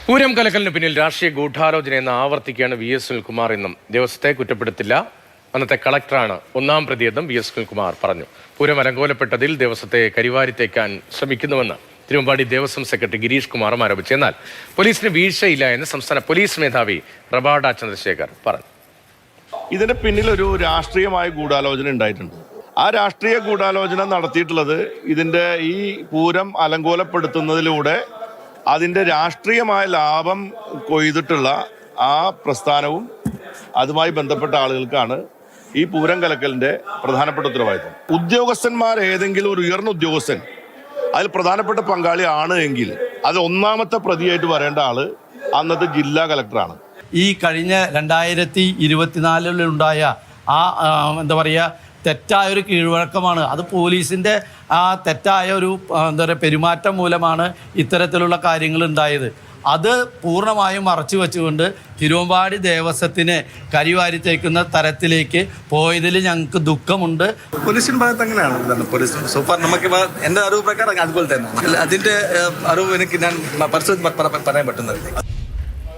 പൂരം കലക്കലിന് പിന്നിൽ രാഷ്ട്രീയ ഗൂഢാലോചനയെന്ന് ആവർത്തിക്കുകയാണ് വി എസ് സുനിൽകുമാർ എന്നും ദേവസ്വത്തെ കുറ്റപ്പെടുത്തില്ല. അന്നത്തെ കളക്ടറാണ് ഒന്നാം പ്രതിയെന്നും വി എസ് സുനിൽകുമാർ പറഞ്ഞു. പൂരം അലങ്കോലപ്പെട്ടതിൽ ദേവസ്വത്തെ കരിവാരിത്തേക്കാൻ ശ്രമിക്കുന്നുവെന്ന് തിരുവമ്പാടി ദേവസ്വം സെക്രട്ടറി ഗിരീഷ് കുമാറും ആരോപിച്ചു. എന്നാൽ പോലീസിന് വീഴ്ചയില്ല എന്ന് സംസ്ഥാന പോലീസ് മേധാവി റബാഡ ചന്ദ്രശേഖർ പറഞ്ഞു. ഇതിന് പിന്നിൽ ഒരു രാഷ്ട്രീയമായ ഗൂഢാലോചന ഉണ്ടായിട്ടുണ്ട്. ആ രാഷ്ട്രീയ ഗൂഢാലോചന നടത്തിയിട്ടുള്ളത് ഇതിൻ്റെ ഈ പൂരം അലങ്കോലപ്പെടുത്തുന്നതിലൂടെ അതിൻ്റെ രാഷ്ട്രീയമായ ലാഭം കൊയ്തിട്ടുള്ള ആ പ്രസ്ഥാനവും അതുമായി ബന്ധപ്പെട്ട ആളുകൾക്കാണ് ഈ പൂരം കലക്കലിൻ്റെ പ്രധാനപ്പെട്ട ഉത്തരവാദിത്വം. ഉദ്യോഗസ്ഥന്മാർ ഏതെങ്കിലും ഒരു ഉയർന്ന ഉദ്യോഗസ്ഥൻ അതിൽ പ്രധാനപ്പെട്ട പങ്കാളി ആണ് എങ്കിൽ അത് ഒന്നാമത്തെ പ്രതിയായിട്ട് വരേണ്ട ആള് അന്നത്തെ ജില്ലാ കലക്ടറാണ്. ഈ കഴിഞ്ഞ 2024 ആ എന്താ പറയുക തെറ്റായൊരു കീഴ്വഴക്കമാണ്. അത് പോലീസിൻ്റെ ആ തെറ്റായ ഒരു എന്താ പറയുക പെരുമാറ്റം മൂലമാണ് ഇത്തരത്തിലുള്ള കാര്യങ്ങൾ ഉണ്ടായത്. അത് പൂർണ്ണമായും മറച്ചു വെച്ചുകൊണ്ട് തിരുവമ്പാടി ദേവസ്വത്തിന് കരിവാരിത്തേക്കുന്ന തരത്തിലേക്ക് പോയതിൽ ഞങ്ങൾക്ക് ദുഃഖമുണ്ട്. പോലീസിൻ്റെ ഭാഗത്ത് അങ്ങനെയാണ്. പോലീസ് സൂപ്പർ നമുക്ക് എൻ്റെ അറിവ് പ്രകാരം അതുപോലെ തന്നെ അതിൻ്റെ അറിവ് എനിക്ക് ഞാൻ പരിശോധിച്ച് പറയാൻ പറ്റുന്നത്.